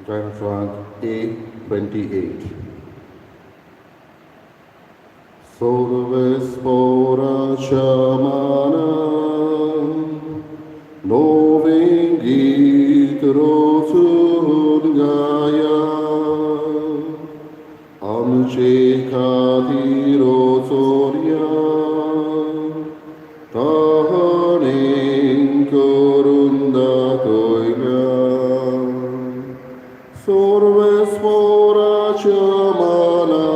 Transwag A28. Sorvespora shamana, novingit rosun gaya, amche kati rosoria, tahanin korunda toiga. Sorvespora shamana,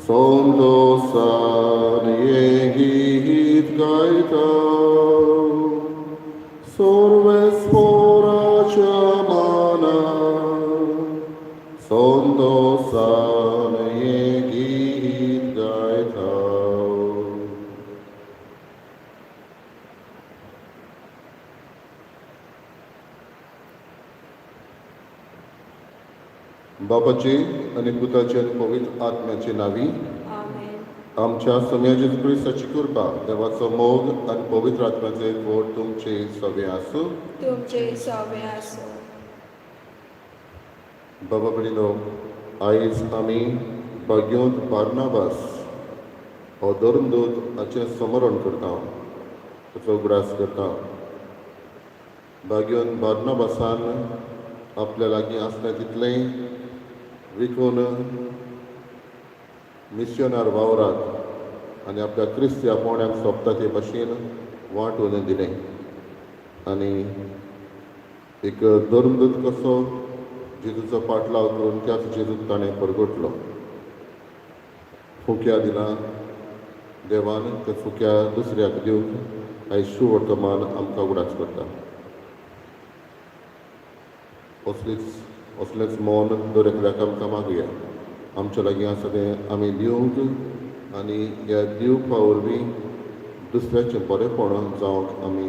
Sondosan yehit gaita, Sorvespora shamana, Sondosan yehit gaita. बापाचे आणि पुताचे आणि पवित्र आत्म्याचे नावी आमेन. आमच्या सम्या जेजू ख्रिस्ताची कृपा देवाचो मोग आणि पवित्र आत्म्याचे गोड तुमचे सगळे आसूं. तुमचे सवे आसो. बाबा भयणीनो, आयज आमी भाग्योंत बार्नाबास हो धर्मदूत हाचें स्मरण करता, ताचो उगडास करता. भाग्योंत बार्नाबासान आपल्या लागीं आसलें तितलें विकून मिशनर वावराक आनी आपल्या क्रिस्ती आपोवण्याक सोबता ते भाशेन वांटून दिलें. आनी एक धर्मदूत कसो जेजूचो पाटलाव करून त्याच जेजूक ताणें परगटलो. फुक्या दिलां देवान, त्या फुक्या दुसऱ्याक दिवंक आयज शुभ वर्तमान आमकां उगडास करता. असलेंच मौन दर एकल्याक आमकां मागया. आमच्या लागीं आसा तें आमी दिवंक आनी ह्या दिवपा वरवीं दुसऱ्याचें बरेंपण जावंक आमी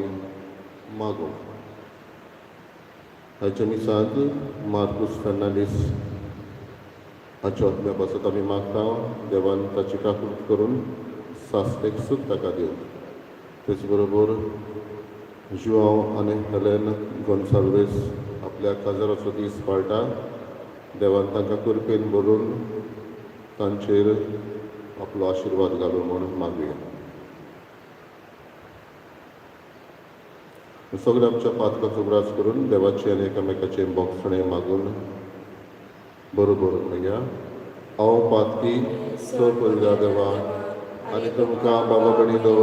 मागूं. आयच्या मिसांत मार्कूस फेर्नांडीस हाच्या आत्म्या पासत आमी मागता देवान ताची काकूट करून सासतेक सूख ताका दिवं. तेच बरोबर जुआंव आनी हेलेन गोन्साल्वीस आपल्या काजाराचो दीस पाळटा. देवान तांकां कृपेन भरून तांचेर आपलो आशिर्वाद घालूं म्हूण मागुया. सगळे आमच्या पातकाचो उगडास करून देवाचे आनी एकामेकाचे बोगसणे मागून बरोबर म्हणया. हांव पातकी पयल्या देवा आनी तुमकां बाबा भयणीनो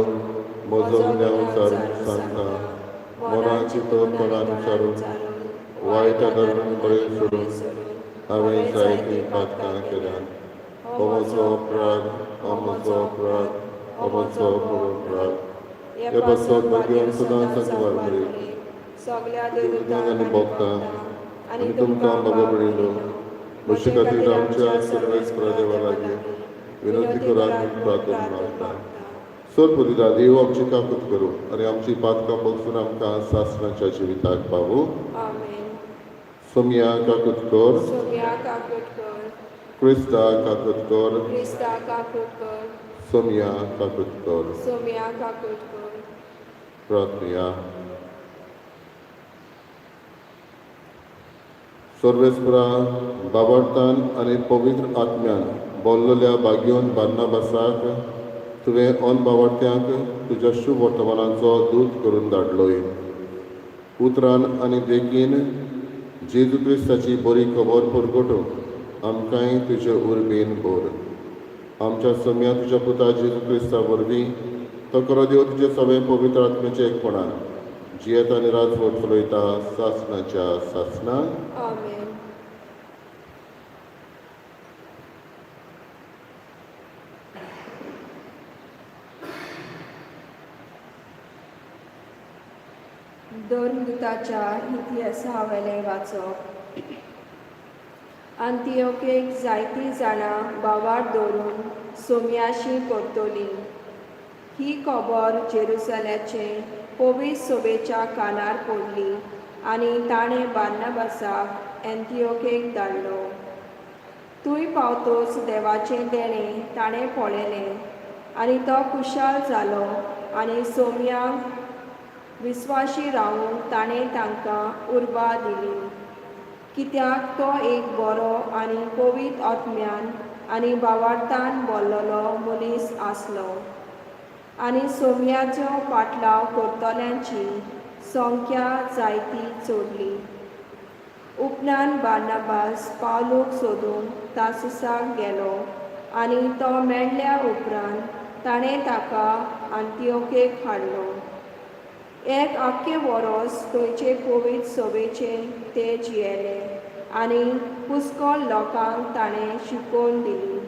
म्हजो गुन्यांव विचारून सांगता. मनान चिंतून तोंडान विचारून वायट धर्मान बरें सोडून हांवें जायतीं पातकां केल्यात. हो म्हजो अपराध, हो म्हजो अपराध, हो म्हजो अपराध. हे बसत भगवान सदांच वावरी सगळ्या देवतांक आनी भोगतां आनी तुमकां बाबा भयणीनो म्हजे खातीर आमच्या सर्वेस्परा देवा लागीं विनंती करात म्हूण प्रार्थना मागता. सोरपुदिदा देव आमची काकूत करूं आनी आमची पातकां बसून आमकां सासणाच्या जिविताक पावूं. आमेन. सोम्या काकूत कर, सोम्या काकूट कर, क्रिस्ता काकूत कर, क्रिस्ता काकूट कर, सोम्या काकूत कर. सोम्या काकूट कर. प्रार्थया. सर्वेस्परा बाबार्थान आनी पवित्र आत्म्यान बोल्लेल्या भाग्योन बार्नाबासाक तुवें ओन बावार्थ्यांक तुज्या शुभ वर्तमानाचो दूत करून धाडलोय. उतरान आनी देखीन जेजू क्रिस्ताची बरी खबर परगटूंक आमकांय तुजे उर्बेन भर. आमच्या सम्या तुज्या पुता जेजू क्रिस्ता वरवीं तो करो देव तुजे सगळे पवित्र आत्म्याचे एकपणान जियेत आनी राजवट चलयता सासणाच्या सासणान. आमेन. धर्मदूताच्या इतिहासावेलें वाचप. अंतियोकेक जायतीं जाणां बावाड दवरून सोम्याशी परतोलीं. ही खबर जेरुसलेमचे पवित्र सभेच्या कानार पडली आनी ताणें बार्नाबासाक एंतियोकेक धाडलो. थंय पावतोच देवाचें देणें ताणें पळयलें आनी तो खुशाल जालो आनी सोम्यांक विस्वाशी रावूंक ताणें तांकां उर्बा दिली. कित्याक तो एक बरो आनी पवित्र आत्म्यान आनी भावार्थान बोल्लोलो मनीस आसलो आनी सोम्याचो पाटलाव करतल्यांची संख्या जायती चोडली. उपरांत बार्नाबास पावलूक सोदून तार्सुसाक गेलो आनी तो मेळ्ळ्या उपरांत ताणें ताका अंतियोकेक हाडलो. एक आख्खें वरोस थंयचे पवित्र सभेचे ते जियेले आनी पुस्कळ लोकांक ताणें शिकोवन दिली.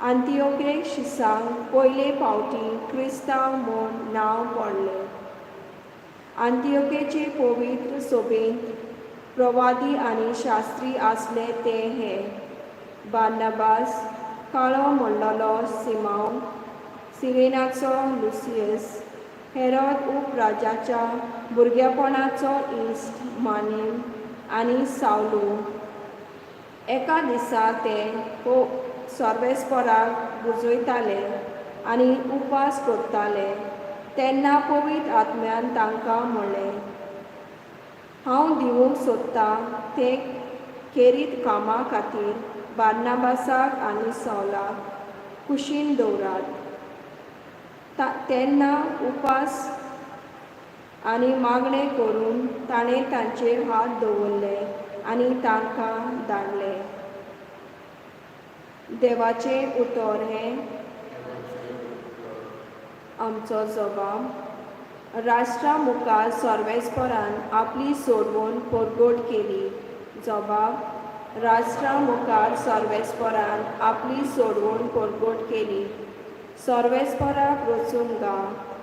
अंतियोकेक शिसांक पयले फावटी क्रिस्तांव म्हूण नांव पडलें. अंतियोकेचे पवित्र सभेंत प्रवादी आनी शास्त्री आसले ते हे: बार्नाबास, काळो म्हणलोलो सिमांव, सिरेनाचो लुसियस, हेरोद उपराजाच्या भुरगेपणाचो इश्ट मानीम आनी सावलू. एका दिसा ते सर्वेस्पराक बुजयताले आनी उपास करताले तेन्ना पवित्र आत्म्यान तांकां म्हणलें, हांव दिवंक सोदतां ते खेरीत कामा खातीर बार्नाबासाक आनी सावलाक कुशीन दवरात. तेन्ना उपास आनी मागणें करून ताणें तांचेर हात दवरले आनी तांकां धाडले. देवाचें उतर हें आमचो जबाब. राष्ट्रा मुखार सर्वेस्परान आपली सोडवण परगट केली. जबाब: राष्ट्रा मुखार सर्वेस्परान आपली सोडवण परगट केली. सर्वेस्पराक रचून गा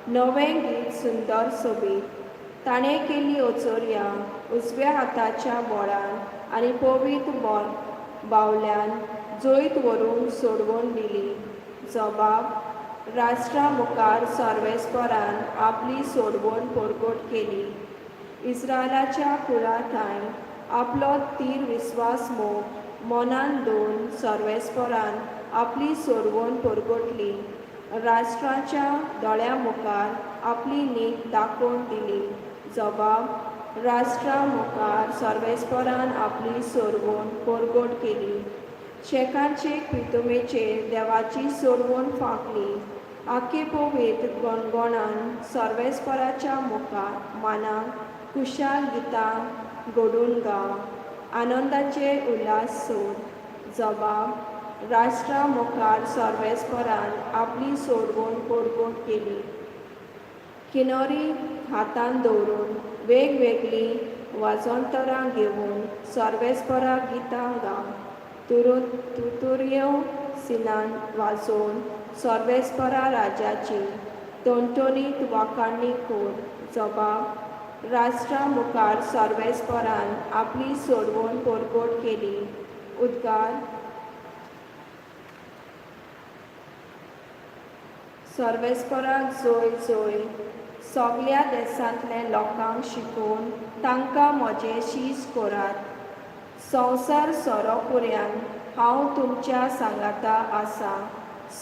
नवें गीत सुंदर सोबीत. ताणें केली ओचोऱ्या उजव्या हाताच्या बोळान आनी पवित्र बावल्यान जैत व्हरूंक सोडवण दिली. जबाब: राष्ट्रा मुखार सर्वेस्परान आपली सोडवण परगट केली. इस्रायलाच्या कुळांताय आपलो तीर विस्वास मोग मनान दवरून सर्वेस्परान आपली सोडवण परगटली. राष्ट्राच्या दोळ्यां मुखार आपली नीत दाखोवन दिली. जबाब: राष्ट्रा मुखार सर्वेस्परान आपली सोडवण परगट केली. शेकांचे प्रितुमेचेर देवाची सोडवण फांकली. आख्खे पवित्र गणगणान सर्वेस्पराच्या मुखार मानाक खुशाल गितां घडून गा, आनंदाचे उल्हास सोद. जबाब: राष्ट्रा मुखार सर्वेस्परान आपली सोडवण परगट केली. किनोरी हातान दवरून वेगवेगळीं वाजोंतरां घेवन सर्वेस्पराक गितां गा. तुरयो सिनान वाजोवन सर्वेस्परा राजाची तणतणीत वाखाणणी कर. जबाब: राष्ट्रा मुखार सर्वेस्परान आपली सोडवण परगट केली. उद्गार. सर्वेस्पराक जय जय. सगळ्या देशांतल्या लोकांक शिकोवन तांकां म्हजें शीश करात. संवसार सोरो पर्यान हांव तुमच्या सांगाता आसा.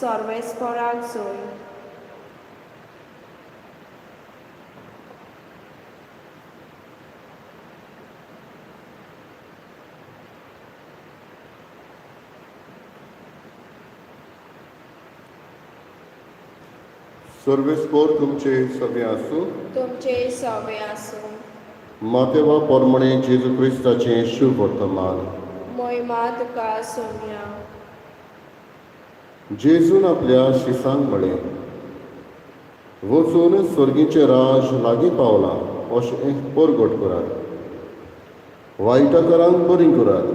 सर्वेस्पराक जय. सर्वेस्पोर तुमचे सगळे आसूं. तुमचे सवे आसूं. मातेवा पोरमणे जेजू क्रिस्ताचें शुभ वर्तमान. मोहिमा तुका सोम्या. जेजून आपल्या शिसांक म्हळें, वचून स्वर्गीचें राज लागीं पावलां अशें परगट करात. वायटकारांक बरीं करात,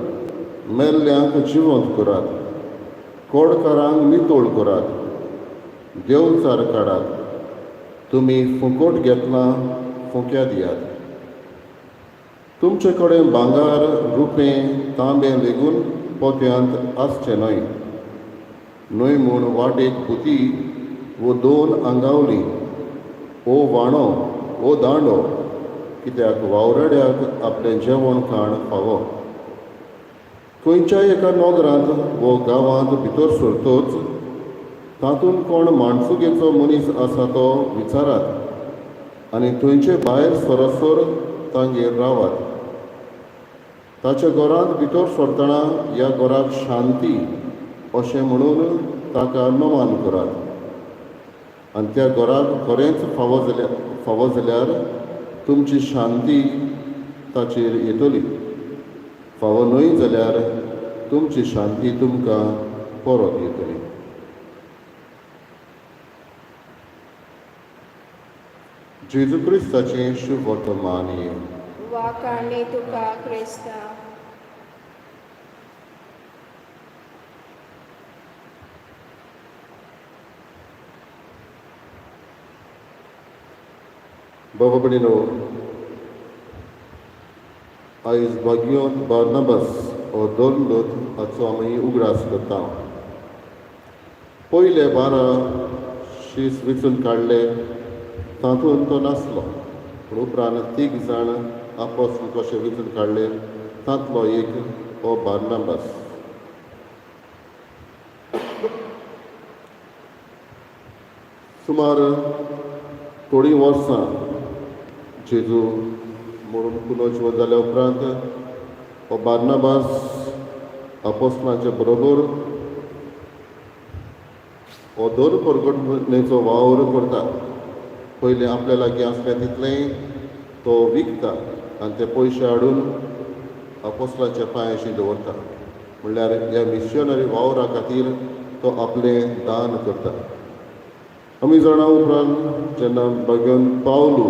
मेल्ल्यांक जिवंत करात, कोडकारांक नितोळ करात, देवचार काडात. तुमी फुकट घेतना फुक्या दियात. तुमचे कडेन भांगार, रुपें, तांबें लेगून पोत्यांत आसचें न्हय. न्हय म्हूण वाटेक बुती वो 2 आंगावलीं, ओ वाणो, ओ दांडो, कित्याक वावरड्याक आपलें जेवण खाण फावो. खंयच्याय एका नोगरांत वो गांवांत भितर सरतोच तातूंत कोण माणसुगेचो मनीस आसा तो विचारात आनी थंयचे भायर सरसर तांगेर रावात. ताच्या घरांत भितर सरतना ह्या घराक शांती अशें म्हणून ताका नमन करात आनी त्या घराक खरेंच फावो जाल्यार तुमची शांती ताचेर येतली. फावो न्हय जाल्यार तुमची शांती तुमकां परत येतली. जेजू क्रिस्ताचें शुभ वर्तमान ये. वाकाणे तुका क्रिस्ता. बाबा भयणीनो, आयज बागयोन बार्नाबास हो दोन लोक हाचो आमी उगडास करता. पयले 12 शीस वेंचून काडले तातूंत तो नासलो, पूण उपरांत 3 जाण आपोस्तल कशे वेंचून काडले तांतलो एक हो बार्नाबास. सुमार थोडीं वर्सां जेजू म्हणून पुनर्जीवन जाल्या उपरांत हो बार्नाबास आपोस्तलांचे बरोबर हो दोन परगटणेचो वावर करता. पयले आपल्या लागीं आसलें तितलें तो विकता आनी ते पयशे हाडून आपोस्तलांच्या पांयाशी दवरता. म्हणल्यार ह्या मिशनरी वावरा खातीर तो आपलें दान करता. आमी जाणा उपरांत जेन्ना बागेन पावलो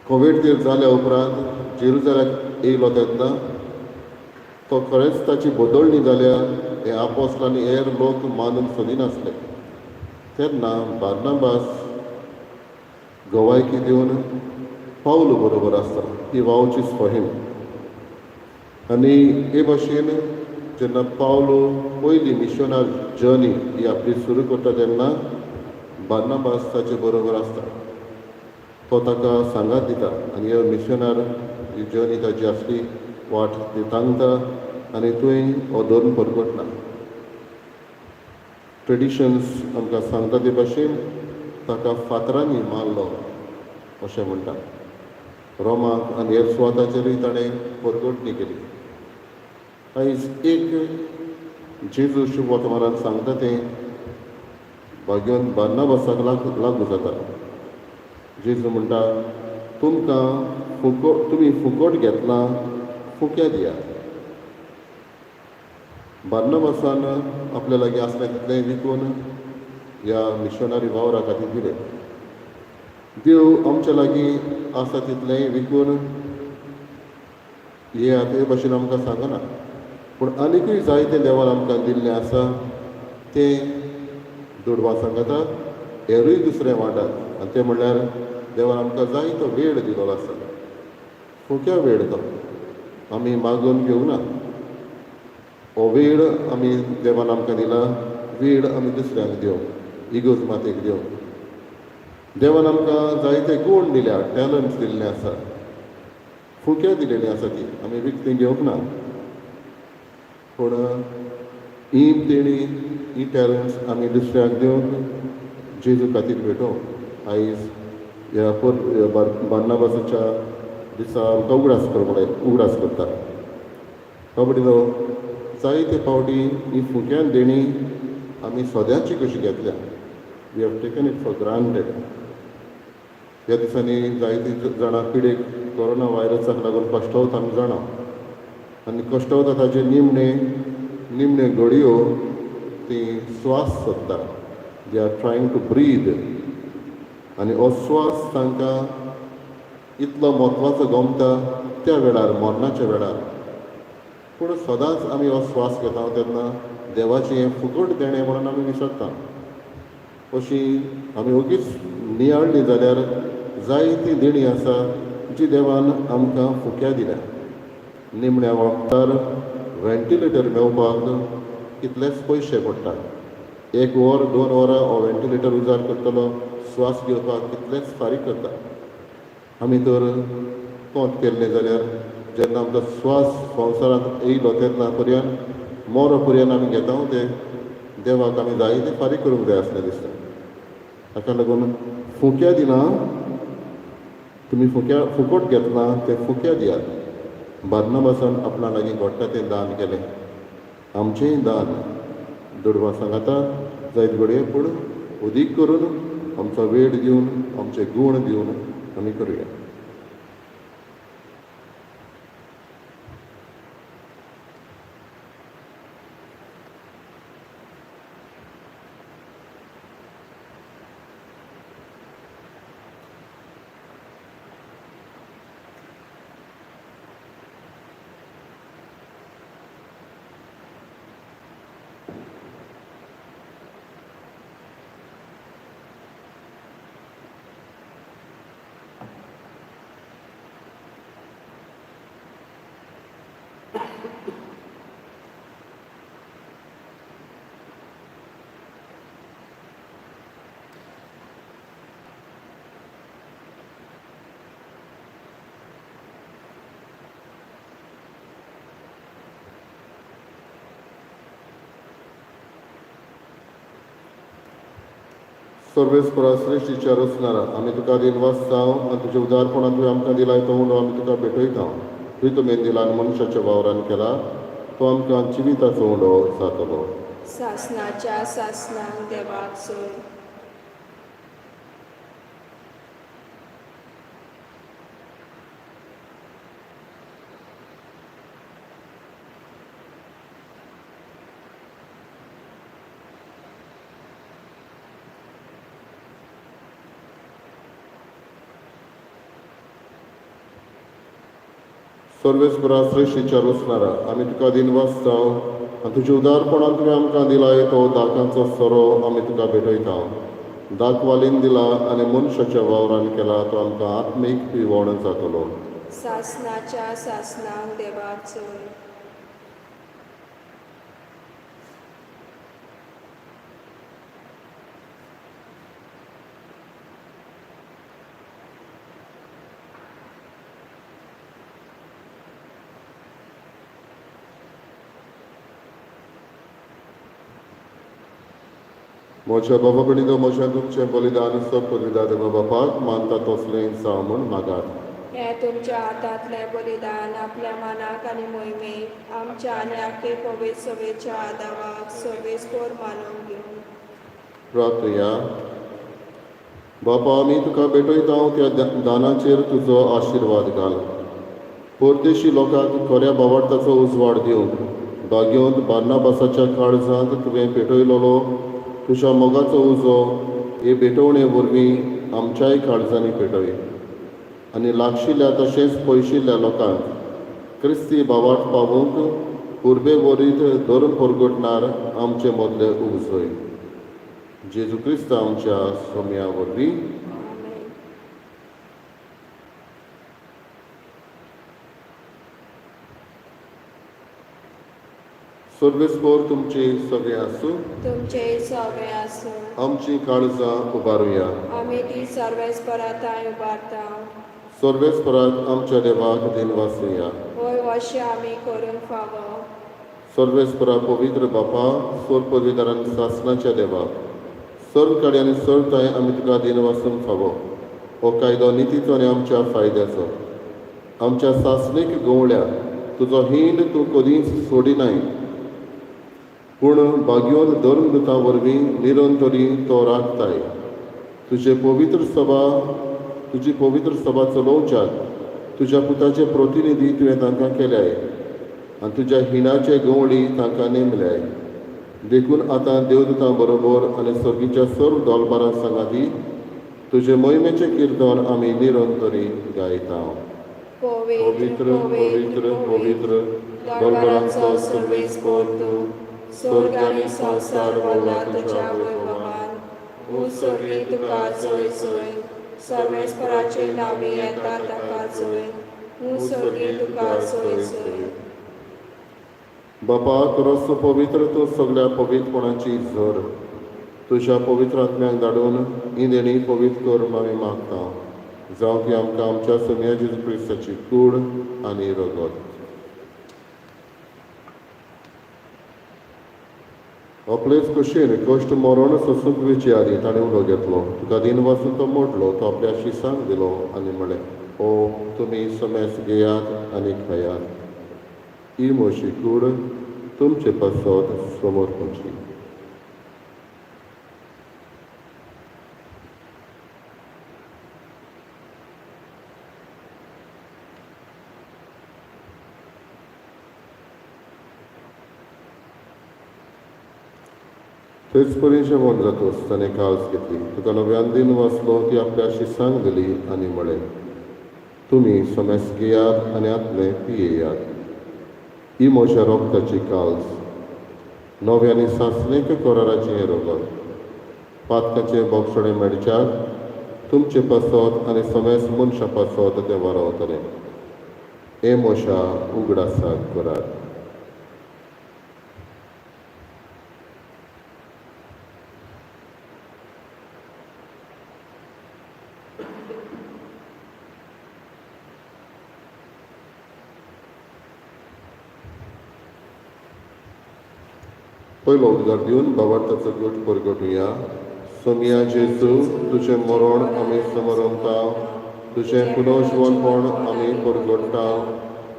कोवीड जाल्या उपरांत जेरुसलेमाक येयलो तेन्ना तो खरेंच ताची बदलणी जाल्या हे आपोस्तलांनी हेर लोक मानून सोदिनासले. तेन्ना बार्नाबास गवायकी दिवन पावलो बरोबर आसता. ही वावची स्फोहीम. आनी हे भाशेन जेन्ना पावलो पयली मिशनर जर्नी ही आपली सुरू करता तेन्ना बार्नाबास ताचे बरोबर आसता. तो ताका सांगात दिता आनी ह्यो मिशनर ही जर्नी ताची आसली वाट ती सांगता आनी थंय हो दोन परगटना. ट्रेडिशन्स आमकां सांगता ते भाशेन ताका फातरांनी मारलो अशें म्हणटा. रोमाक आनी हेर सुवाताचेरूय ताणें परगटणी केली. आयज एक जेजू शुभ वर्तमानांत सांगता तें बागेन बार्नाबासाक लागू जाता. जेजू म्हणटा तुमी फुकट घेतलां फुक्या दियात. बार्नाबासान आपल्या लागीं आसलें तितलें विकून ह्या मिशनरी वावरा खातीर दिलें. देव आमच्या लागीं आसा तितलेंय विकून हे हे भाशेन आमकां सांगना, पूण आनिकूय जायते देवान आमकां दिल्लें आसा तें दुडवा सांगता हेरूय दुसरें वांटात. आनी तें म्हणल्यार देवान आमकां जायतो वेळ दिलोलो आसा. फुक्या वेळ तो आमी मागून घेवंक ना. हो वेळ आमी देवान आमकां दिला. वेळ आमी दुसऱ्यांक दिवं, इगोज मातेक दिवं. देवान आमकां जायते गूण दिल्या, टॅलंट्स दिल्ले आसा. फुक्या दिलेलीं आसा ती आमी विकतीं घेवंक ना. पूण ही तेणी ही टॅलंट्स आमी दुसऱ्याक दिवंक जेजू खातीर भेटोवंक आयज ह्या बार्नाबासाच्या दिसा आमकां उगडास करता. कबड्डी जायते फावटी ही फुक्यान देणी आमी सद्यांची कशी घेतल्या. We have taken it for granted. ह्या दिसांनी जायतीं जाणां पिडेक कोरोना व्हायरसाक लागून कश्टावता आमी जाणा. आनी कश्टावता ताचे निमणे घडयो ती स्वास सोदता. दे आर ट्रायंग टू ब्रीद. आनी हो स्वास तांकां इतलो म्हत्वाचो गमता त्या वेळार, मरणाच्या वेळार. पूण सदांच आमी हो स्वास घेता तेन्ना देवाचें हें फुकट देणें म्हणून आमी विसरता. अशी आमी ओगीच नियाळ्ळी जाल्यार जायती देणी आसा जी देवान आमकां फुक्या दिल्या. निमण्या वखदार वेंटिलेटर मेळपाक कितलेच पयशे पडटात. 1 वर 2 वरां हो वेंटिलेटर उजार करतलो, स्वास घेवपाक कितलेच फारीक करता. आमी तर तोंत केल्लें जाल्यार जेन्ना आमकां स्वास संवसारांत येयलो तेन्ना पर्यंत मोरो पर्यंत आमी घेता तें देवाक आमी जायते फारीक करूंक जाय आसलें दिसता. ताका लागून फुक्या दिना तुमी फुकट घेतलां तें फुक्या दियात. बार्नबासान आपणा लागीं घडटा तें दान केलें. आमचेंय दान दुडवा सांगाता जायत घडये पूण उदीक करून आमचो वेळ दिवन आमचे गूण दिवन आमी करुया. सर्वेस्परा श्रेश्ठ इचार असणारा आमी तुका दिनवासता आनी तुज्या उदारपणान तुवें आमकां दिलाय तो उंडो आमी तुका भेटयता. तुवें तुवें दिला आनी मनशाच्या वावरान केला तो आमकां जिविताचो उंडो जातलो. सासणाच्या सासणांक देवाक सोय. सर्वेस्परा श्रेश्ठ इचार असणारा आमी तुका दिनवासता आनी तुज्या उदारपणान तुवें आमकां दिलाय तो दाकांचो सोरो आमी तुका भेटयता. दाक वालीन दिला आनी मनशाच्या वावरान केला तो आमकां आत्मीक पिवण जातलो. सासणाच्या सासणांक देवाक सोय. म्हज्या बाबा भयणीनो म्हजें तुमचें बलिदान सोपविता देवा बापाक मानता तसलें जावं म्हूण मागात. हें तुमच्या हातांतलें बलिदान आपल्या मनाक आनी मोहिमेक आमच्या आनी आख्खे पवित्र सभेच्या आदाराक सर्वेस्पर मानून घेवन प्रार्थया. बापा आमी तुका भेटयता त्या दानाचेर तुजो आशिर्वाद घाल. परदेशी लोकांक खऱ्या भावार्थाचो उजवाड दिवंक बागेंत बार्नाबासाच्या काळजांत तुवें पेटयलोलो तुज्या मोगाचो उजो हे भेटवणे वरवीं आमच्याय काळजांनी पेटय आनी लागशिल्ल्या तशेंच पयशिल्ल्या लोकांक क्रिस्ती भावार्थ पावूंक पुर्बे वरीत धर्म परगटणार आमचे मदले उजय. जेजू क्रिस्त आमच्या सोम्या वरवीं सर्वेस्पर तुमची सगळे आसूं. तुमचे सगळे आसूं आमची काळजां उबारुया. आमी ती सर्वेस्पराताय उबारता. सर्वेस्पराक आमच्या देवाक दिनवासुया. होय अशें आमी करूंक फावो. सर्वेस्परा पवित्र बापा सोर पदवीदारान सासणाच्या देवा सर्व कड्यांनी सर्ताय आमी तुका दिनवासूंक फावो. हो कायदो नितीचो आनी आमच्या फायद्याचो. आमच्या सासणीक गवळ्या तुजो हिंड तूं कधीच सोडिनाय पूण बागयोन धर्मदुतां वरवीं निरंतरी तो राखताय. तुजी पवित्र सभा चलोवच्याक तुज्या पुताचे प्रतिनिधी तुवें तांकां केल्याय आनी तुज्या हिणाचे गवळी तांकां नेमल्याय. देखून आतां देवदुतां बरोबर आनी सर्गीच्या सर्व दोलबारां सांगाती तुजे मोहिमेचें किर्तन आमी निरंतरी गायता. पवित्र पवित्र पवित्र दोलबारांचो सर्वेस्पर तूं स्वर्ग आनी संवसार भोगला तुज्या वैभवान. सगळी तुका चोय चोय सर्वेस्पराचे नावी येता ताका चोय. सगळी तुका चोय चोय. बापा रस्तो पवित्र तूं सगळ्या पवित्रपणाची झर तुज्या पवित्र आत्म्याक धाडून ही देणी पवित्र कर आमी मागता. जावं की आमकां आमच्या सोम्या जेजू क्रिस्ताची कूड आनी रगत. आपलेच कुशीन कश्ट मरण सोसूंक विचे आदी ताणें उडो घेतलो. तुका दिन वाचून तो मोडलो तो आपल्या शिसांक दिलो आनी म्हळें ओ तुमी समेस घेयात आनी खायात. ही म्हशी कूड तुमचे पासत समोर खंयची. तेच परीचे मन जातोच ताणें काळज घेतली. तुका नव्यान दिन वाचलो ती आपल्या शिसांक दिली आनी म्हळें, तुमी समेस घेयात आनी आपले पियेयात. ही म्हज्या रोगताची काळज. नव्यानी सासणेक कोराराचें हें रोगत. पातकाचें बोगसणें मेडच्याक तुमचे पासत आनी समेस मनशां पासत तें वारावतलें. हे मोशा उगडासाक करात. पयलो उद्गार दिवन भावार्थाचो गोठ परगटुया. सोमिया जेजू, तुजें मरण आमी समरमता, तुजें पुनर्जीवनपण आमी परगटता,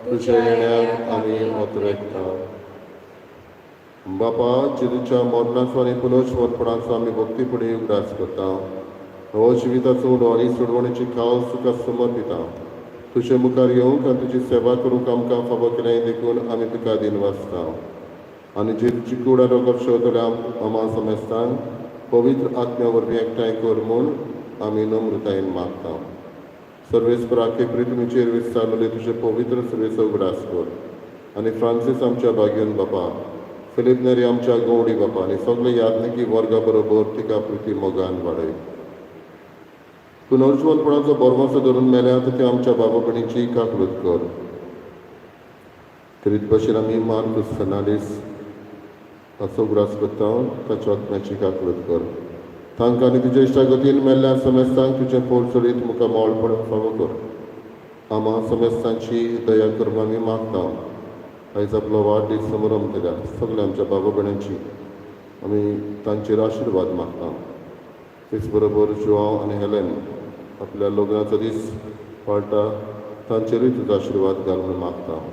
तुज्या येण्याक आमी ओतरेकता. बापा, जेजूच्या मरणाचो आनी पुनर्जीवनपणाचो आमी भक्तीपणी उगडास करता. हो जिविताचो उडो आनी सोडवणेची काळज तुका समर्पिता. तुजे मुखार येवंक आनी तुजी सेवा करूंक आमकां फावो केलें देखून आमी तुका दिन वाचता. आनी जेजूची कूड रोगत शेवतल्या आमा समेस्तांक पवित्र आत्म्या वरवीं एकठांय कर म्हूण आमी नम्रतायेन मागता. सर्वेस्पराके प्रितमीचेर विस्तारलेले तुजे पवित्र सर्वेचो उगडास कर. आनी फ्रांसीस आमच्या भाग्यन बापा, फिलीप नेरी आमच्या गवडी बापा आनी सगळे यात्निकी वर्गा बरोबर तिका प्रिती मोगान वाडय. पुनर्जीवनपणाचो बोरमासो धरून मेल्यात ते आमच्या बाबा भयणीची काकूळट कर. तरीत भाशेन आमी मार्कस फेर्नांडीस हाचो उगडास करता, ताच्या आत्म्याची काकूळट कर. तांकां आनी तुज्या इश्टा गतीन मेल्ल्या समेस्तांक तुजें पोर चडीत मुखार मोळपण फावो कर. आमा समेस्तांची दया कर म्हूण आमी मागता. आयज आपलो वाडदीस समरमतल्या सगळ्या आमच्या बाबा भयणांची आमी तांचेर आशिर्वाद मागता. तेच बरोबर जुआंव आनी हेलेन आपल्या लग्नाचो दीस पाळटा, तांचेरूय तुजो आशिर्वाद घाल म्हूण मागता.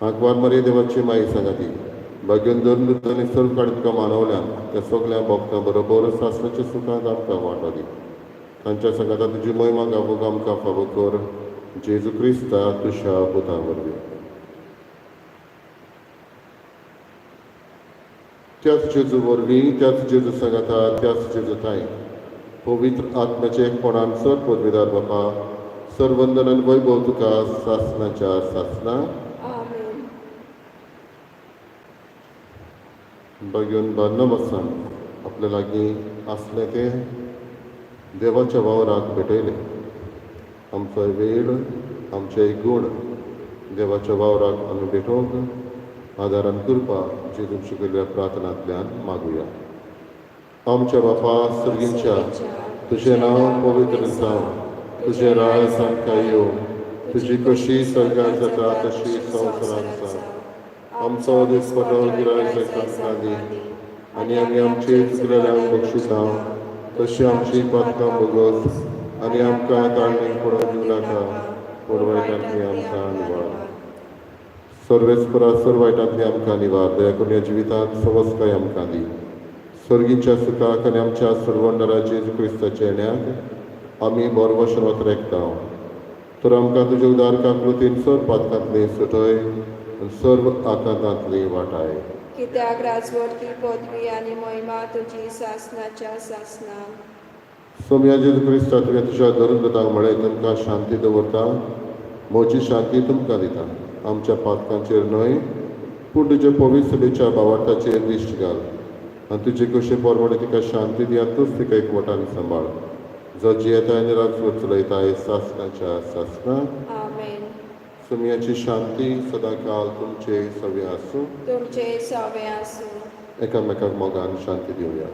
आंकवार मारये देवाची माई सांगाती, भाग्यन धरून तांणी सर्व काडीत तुका मानवल्यान त्या सगळ्या भक्तां बरोबर सासणाच्या सुखांत आमकां वांटो दी. तांच्या संगाता तुजी महिमा गावूंक आमकां फावो कर. जेजू क्रिस्ता तुज्या पुता वरवीं. त्याच जेजू वरवीं, त्याच जेजू सांगाता, त्याच जेजू ताई पवित्र आत्म्याचे एकपणान सर पदवीदार बापा, सर्वंदन आनी वैभव तुका सासणाच्या सासणा. आमेन. भाग्यन बार्नबासान आपल्या लागीं आसलें तें देवाच्या वावराक भेटयलें. आमचो वेळ, आमचे गूण देवाच्या वावराक आमी भेटोवंक आदारान कृपा जेजून शिकयल्ल्या प्रार्थनांतल्यान मागुया. आमच्या बापा सर्गींच्या, तुजें नांव पवित्र जावं, तुजें राय सामकें येवं, तुजी कशी स्वर्गाक जाता तशी संवसारांत जावं. आमचो दिसपटो गिरायक आमकां दी, आनी आमी आमची चुकलेल्यांक बक्षिता, तशी आमची पातकां बगत, आनी आमकां ताळणेक पडोवंक दिवं नाका, पूण वायटांतली आमकां निवार. सर्वेस्परा सर्व वायटांतली आमकां निवार. दया करून ह्या जिवितांत सवस्काय आमकां दी. स्वर्गीच्या सुखाक आनी आमच्या सर्वंडरा जेजू क्रिस्ताच्या येण्याक आमी बरो वचन ओतरेकता. तर आमकां तुज्या उदार काकूळटीन सर्व पातकांतली सुटय आनी सर्व आकांतांतली वाटाय. कित्याक राजवटी पदवी आनी महिमा तुजी सासणाच्या सासणा. सोम्या जेजू क्रिस्ता तुवें तुज्या धरून दोतांक म्हळें, तुमकां शांती दवरता, म्हजी शांती तुमकां दिता. आमच्या पातकांचेर न्हय, पूण तुजे पवित्र सभेच्या भावार्थाचेर दिश्ट घाल. आनी तुजे कशे परमणे तिका शांती दिया, तूच तिका एकवटान सांबाळ. जो जियेता आनी राजवट चलयताय सासणाच्या सासणा. आमेन. सोम्याची शांती सदां काळ तुमचे सवे आसूं. तुमचे सवे आसूं. एकामेकाक मोगान शांती दिवया.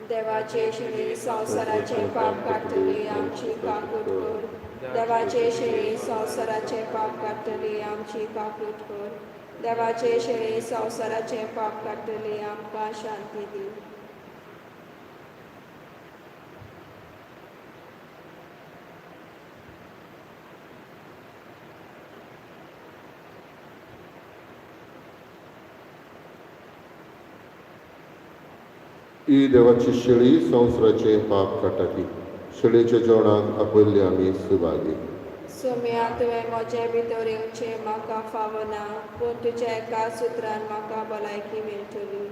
देवाचे शिणे संवसाराचे पाप काडटली आमची काकूट कर. देवाचे शिणे संवसाराचे पाप काडटली आमची काकूट कर. देवाचे शिणे संवसाराचे पाप काडटली आमकां शांती दी. ही देवाची शेळी संवसाराचे पाप काडटाली. शेळयेच्या जेवणाक आपयल्ले आमी सुभागी. सुम्या तुवें म्हजे भितर येवचें म्हाका फावना, पूण तुज्या एका सुत्रान म्हाका भलायकी मेळटली.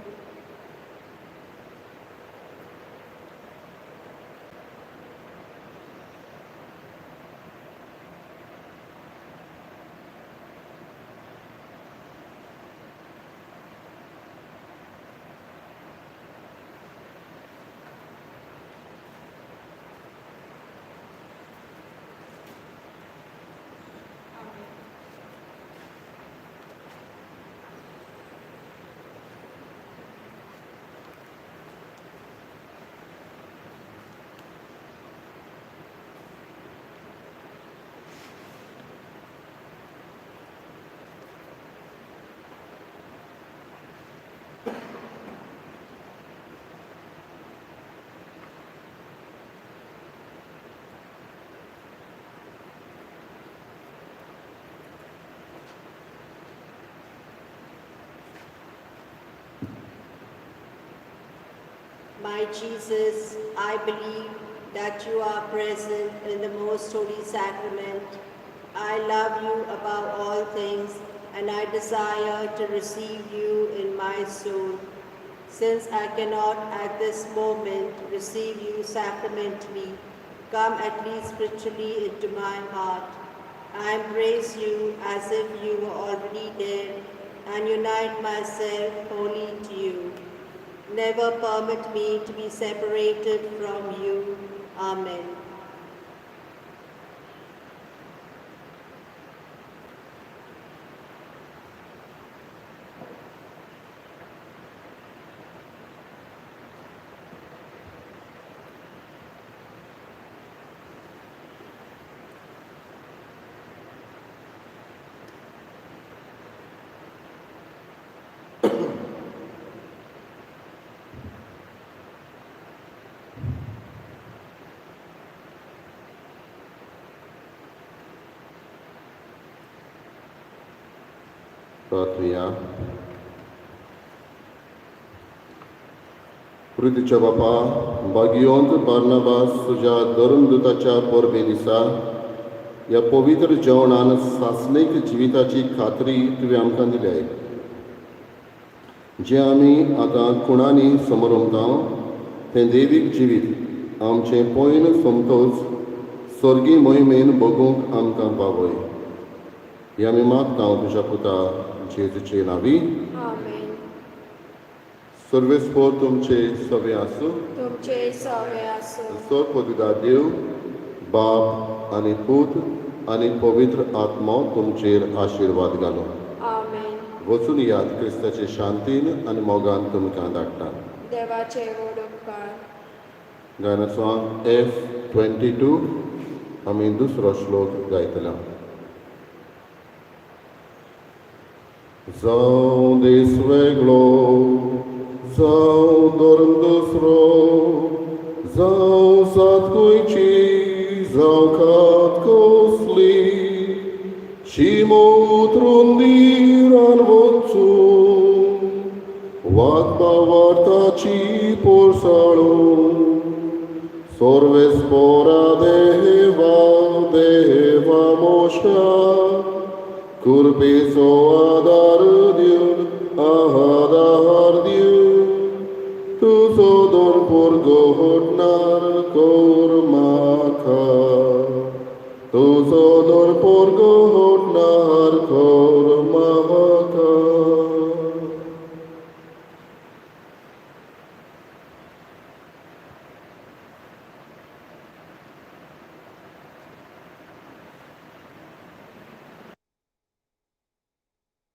My Jesus, I believe that you are present in the most holy sacrament. I love you above all things, and I desire to receive you in my soul. Since I cannot at this moment receive you sacramentally, come at least spiritually into my heart. I embrace you as if you were already there, and unite myself wholly to you. Never permit me to be separated from you. Amen. प्रार्थया. प्रितीच्या बापा, बागियोंत बार्नबास तुज्या धर्मदुताच्या परबे दिसा ह्या पवित्र जेवणान सासणीक जिविताची खात्री तुवें आमकां दिल्या. जें आमी आतां कुणांनी समरमता तें देवीक जिवीत आमचें पयन सोमतोच सर्गी मोहिमेन बगूंक आमकां पावय. हें आमी मागता तुज्या पुता जेजूचे नांवी. आमेन. सर्वेस्पोर तुमचे सवे आसूं. तुमचे सवे आसूं. सर्वपवित्र देव, बाप आनी पूत आनी पवित्र आत्मा तुमचेर आशिर्वाद घालो. आमेन. वचून याद क्रिस्ताचे शांतीन आनी मोगान तुमकां धाडटा. देवाचे व्हड उपकार. गायनाचो F22 आमी दुसरो श्लोक गायतला. जावं देस वेगळो, जावं धर्म दुसरो, जावं सात गोंयची, जावं खात कसली, शिमो उतरून दिरान वचून वागपा वार्ताची पोरसाळून सर्वेस्पोरा देवा देवा मोशा कुर्बेचो आदार दिवन आहार दिवन तुजो दोन पोरगो घडणार कोर म्हाका. तुजो दोन पोरगो घडणार कोर